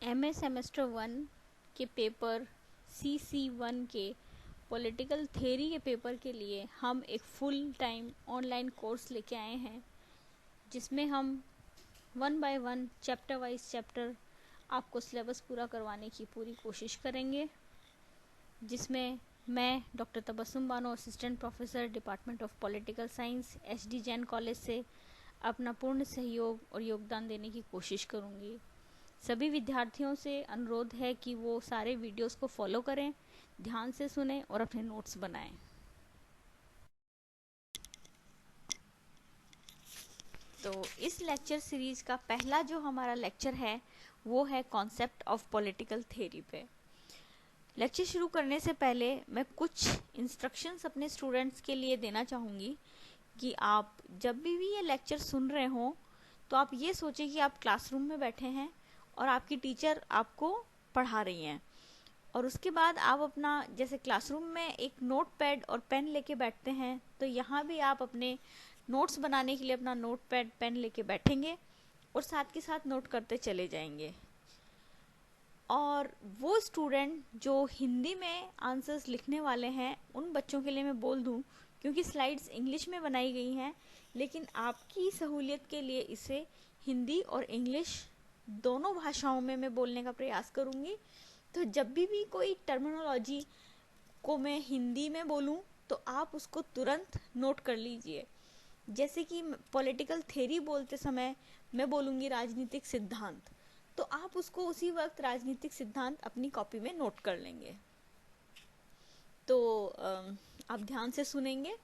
MA semester 1 के paper CC1 के political theory के पेपर के लिए हम एक फुल टाइम ऑनलाइन कोर्स लेके आए हैं, जिसमें हम 1 बाय 1 चैप्टर वाइज चैप्टर आपको सिलेबस पूरा करवाने की पूरी कोशिश करेंगे, जिसमें मैं doctor Tabassum Bano, assistant professor department of political science, SD Jain college से अपना पूर्ण सहयोग और योगदान देने की कोशिश करूंगी। सभी विद्यार्थियों से अनुरोध है कि वो सारे वीडियोस को फॉलो करें, ध्यान से सुनें और अपने नोट्स बनाएं। तो इस लेक्चर सीरीज का पहला जो हमारा लेक्चर है वो है कॉन्सेप्ट ऑफ पॉलिटिकल थ्योरी पे। लेक्चर शुरू करने से पहले मैं कुछ इंस्ट्रक्शंस अपने स्टूडेंट्स के लिए देना चाहूँगी कि आप जब भी ये लेक्चर सुन रहे हो तो आप ये सोचें कि आप क्लासरूम में बैठे हैं और आपकी टीचर आपको पढ़ा रही हैं, और उसके बाद आप अपना, जैसे क्लासरूम में एक नोट पैड और पेन लेके बैठते हैं, तो यहाँ भी आप अपने नोट्स बनाने के लिए अपना नोट पैड पेन लेके बैठेंगे और साथ के साथ नोट करते चले जाएंगे। और वो स्टूडेंट जो हिंदी में आंसर्स लिखने वाले हैं उन बच्चों के लिए मैं बोल दूं, क्योंकि स्लाइड्स इंग्लिश में बनाई गई हैं, लेकिन आपकी सहूलियत के लिए इसे हिंदी और इंग्लिश दोनों भाषाओं में मैं बोलने का प्रयास करूंगी। तो जब भी कोई टर्मिनोलॉजी को मैं हिंदी में बोलूं तो आप उसको तुरंत नोट कर लीजिए। जैसे कि पॉलिटिकल थ्योरी बोलते समय मैं बोलूँगी राजनीतिक सिद्धांत, तो आप उसको उसी वक्त राजनीतिक सिद्धांत अपनी कॉपी में नोट कर लेंगे। तो आप ध्यान से सुनेंगे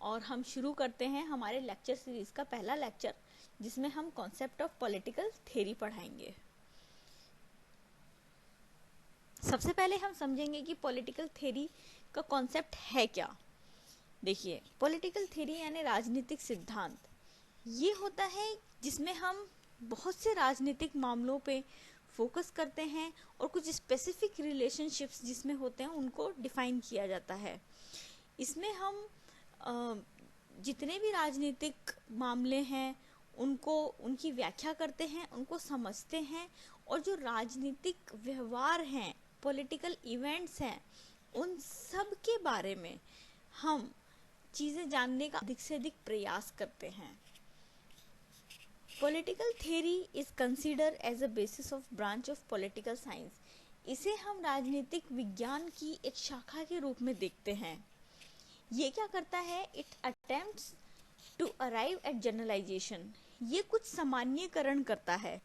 और हम शुरू करते हैं हमारे लेक्चर सीरीज का पहला लेक्चर, जिसमें हम कॉन्सेप्ट ऑफ पॉलिटिकल थ्योरी पढ़ाएंगे। सबसे पहले हम समझेंगे कि पॉलिटिकल थ्योरी का कॉन्सेप्ट है क्या। देखिए, पॉलिटिकल थ्योरी यानी राजनीतिक सिद्धांत ये होता है जिसमें हम बहुत से राजनीतिक मामलों पे फोकस करते हैं और कुछ स्पेसिफिक रिलेशनशिप्स जिसमें होते हैं उनको डिफाइन किया जाता है। इसमें हम जितने भी राजनीतिक मामले हैं उनको, उनकी व्याख्या करते हैं, उनको समझते हैं, और जो राजनीतिक व्यवहार हैं, पॉलिटिकल इवेंट्स हैं, उन सब के बारे में हम चीज़ें जानने का अधिक से अधिक प्रयास करते हैं। Political theory is consider as a basis of branch of political science. इसे हम राजनीतिक विज्ञान की एक शाखा के रूप में देखते हैं। ये क्या करता है? It attempts to arrive at generalization. ये कुछ सामान्यकरण करता है।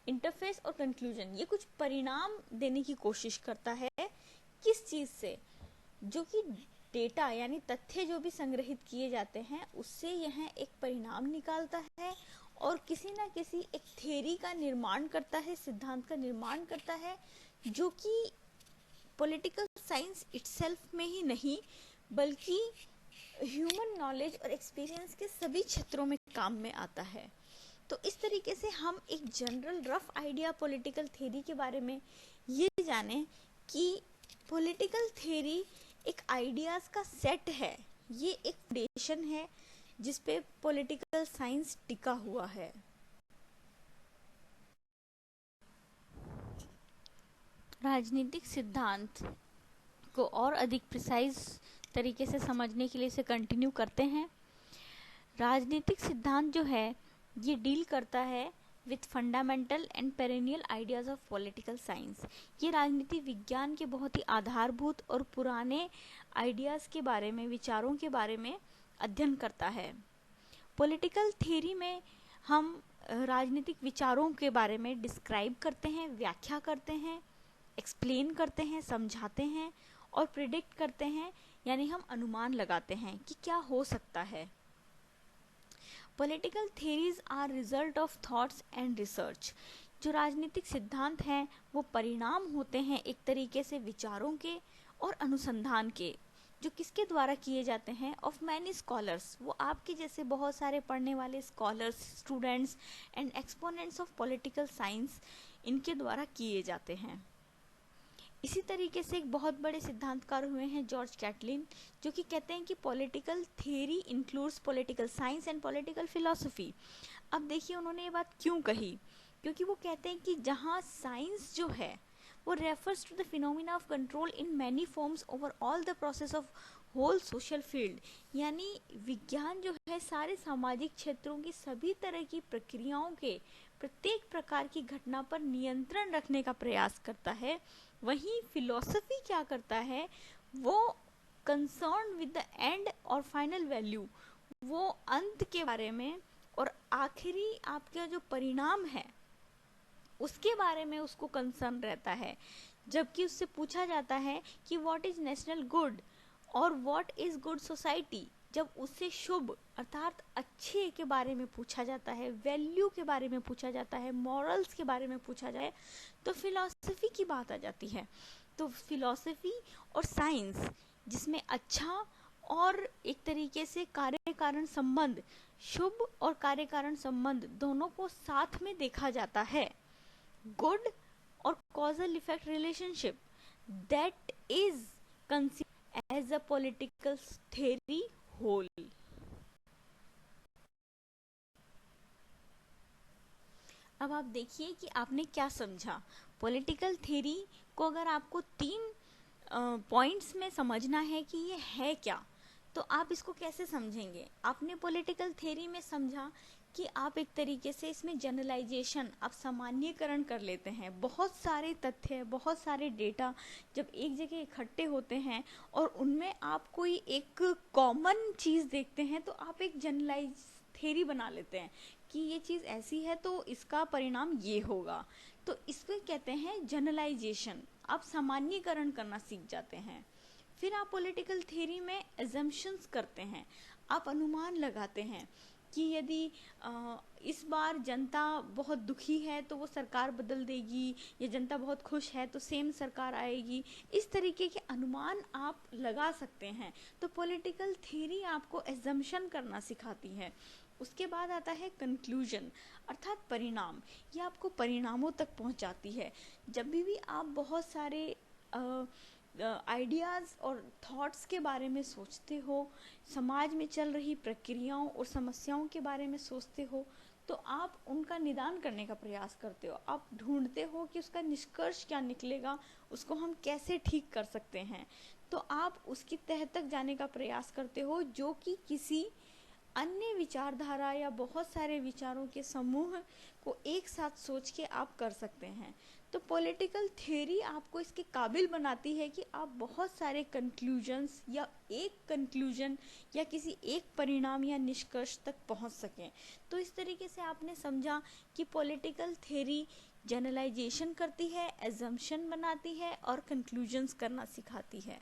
इंटरफेस और कंक्लूजन, ये कुछ परिणाम देने की कोशिश करता है। किस चीज़ से? जो कि डेटा यानी तथ्य जो भी संग्रहित किए जाते हैं उससे यह एक परिणाम निकालता है और किसी ना किसी एक थ्योरी का निर्माण करता है, सिद्धांत का निर्माण करता है, जो कि पॉलिटिकल साइंस इटसेल्फ में ही नहीं बल्कि ह्यूमन नॉलेज और एक्सपीरियंस के सभी क्षेत्रों में काम में आता है। तो इस तरीके से हम एक general rough idea political theory के बारे में ये जानें कि पॉलिटिकल थ्योरी एक आइडियाज़ का सेट है, ये एक फाउंडेशन है जिस पे पॉलिटिकल साइंस टिका हुआ है। राजनीतिक सिद्धांत को और अधिक प्रिसाइज तरीके से समझने के लिए इसे कंटिन्यू करते हैं। राजनीतिक सिद्धांत जो है ये डील करता है with fundamental and perennial ideas of political science. ये राजनीति विज्ञान के बहुत ही आधारभूत और पुराने आइडियाज़ के बारे में, विचारों के बारे में अध्ययन करता है। पॉलिटिकल थ्योरी में हम राजनीतिक विचारों के बारे में डिस्क्राइब करते हैं, व्याख्या करते हैं, एक्सप्लेन करते हैं, समझाते हैं और प्रिडिक्ट करते हैं, यानी हम अनुमान लगाते हैं कि क्या हो सकता है। Political theories are result of thoughts and research. जो राजनीतिक सिद्धांत हैं वो परिणाम होते हैं एक तरीके से विचारों के और अनुसंधान के, जो किसके द्वारा किए जाते हैं? Of many scholars. वो आपके जैसे बहुत सारे पढ़ने वाले scholars, students and exponents of political science, इनके द्वारा किए जाते हैं। इसी तरीके से एक बहुत बड़े सिद्धांतकार हुए हैं जॉर्ज कैटलिन, जो कि कहते हैं कि political theory includes political science and political philosophy. अब देखिए उन्होंने ये बात क्यों कही, क्योंकि वो कहते हैं कि जहाँ साइंस जो है वो refers to the phenomena of control in many forms over all the process of whole social field, यानी विज्ञान जो है सारे सामाजिक क्षेत्रों की सभी तरह की प्रक्रियाओं के प्रत्येक प्रकार की घटना पर नियंत्रण रखने का प्रयास करता है। वहीं फिलॉसफी क्या करता है, वो कंसर्न विद द एंड और फाइनल वैल्यू, वो अंत के बारे में और आखिरी आपका जो परिणाम है उसके बारे में उसको कंसर्न रहता है। जबकि उससे पूछा जाता है कि व्हाट इज नेशनल गुड और व्हाट इज गुड सोसाइटी, जब उससे शुभ अर्थात अच्छे के बारे में पूछा जाता है, वैल्यू के बारे में पूछा जाता है, मॉरल्स के बारे में पूछा जाए, तो फिलॉसफी की बात आ जाती है। तो फिलॉसफी और साइंस जिसमें अच्छा और एक तरीके से कार्य कारण संबंध, शुभ और कार्य कारण संबंध दोनों को साथ में देखा जाता है, गुड और causal effect relationship, that is considered as a political theory whole. अब आप देखिए कि आपने क्या समझा। पॉलिटिकल थ्योरी को अगर आपको 3 पॉइंट्स में समझना है कि ये है क्या, तो आप इसको कैसे समझेंगे। आपने पॉलिटिकल थ्योरी में समझा कि आप एक तरीके से इसमें जनरलाइजेशन, आप सामान्यकरण कर लेते हैं। बहुत सारे तथ्य, बहुत सारे डेटा जब एक जगह इकट्ठे होते हैं और उनमें आप कोई एक कॉमन चीज़ देखते हैं तो आप एक जनरलाइज थ्योरी बना लेते हैं कि ये चीज़ ऐसी है तो इसका परिणाम ये होगा। तो इसको कहते हैं जनरलाइजेशन। आप सामान्यकरण करना सीख जाते हैं। फिर आप पॉलिटिकल थ्योरी में एजम्पशंस करते हैं, आप अनुमान लगाते हैं कि यदि इस बार जनता बहुत दुखी है तो वो सरकार बदल देगी, या जनता बहुत खुश है तो सेम सरकार आएगी। इस तरीके के अनुमान आप लगा सकते हैं। तो पॉलिटिकल थ्योरी आपको एजम्पशन करना सिखाती है। उसके बाद आता है कंक्लूजन अर्थात परिणाम। ये आपको परिणामों तक पहुंचाती है। जब भी आप बहुत सारे आइडियाज़ और थॉट्स के बारे में सोचते हो, समाज में चल रही प्रक्रियाओं और समस्याओं के बारे में सोचते हो, तो आप उनका निदान करने का प्रयास करते हो। आप ढूंढते हो कि उसका निष्कर्ष क्या निकलेगा, उसको हम कैसे ठीक कर सकते हैं। तो आप उसकी तह तक जाने का प्रयास करते हो, जो कि किसी अन्य विचारधारा या बहुत सारे विचारों के समूह को एक साथ सोच के आप कर सकते हैं। तो पॉलिटिकल थ्योरी आपको इसके काबिल बनाती है कि आप बहुत सारे कंक्लूजन्स या एक कंक्लूजन या किसी एक परिणाम या निष्कर्ष तक पहुंच सकें। तो इस तरीके से आपने समझा कि पॉलिटिकल थ्योरी जनरलाइजेशन करती है, एजम्पशन बनाती है और कंक्लूजन्स करना सिखाती है।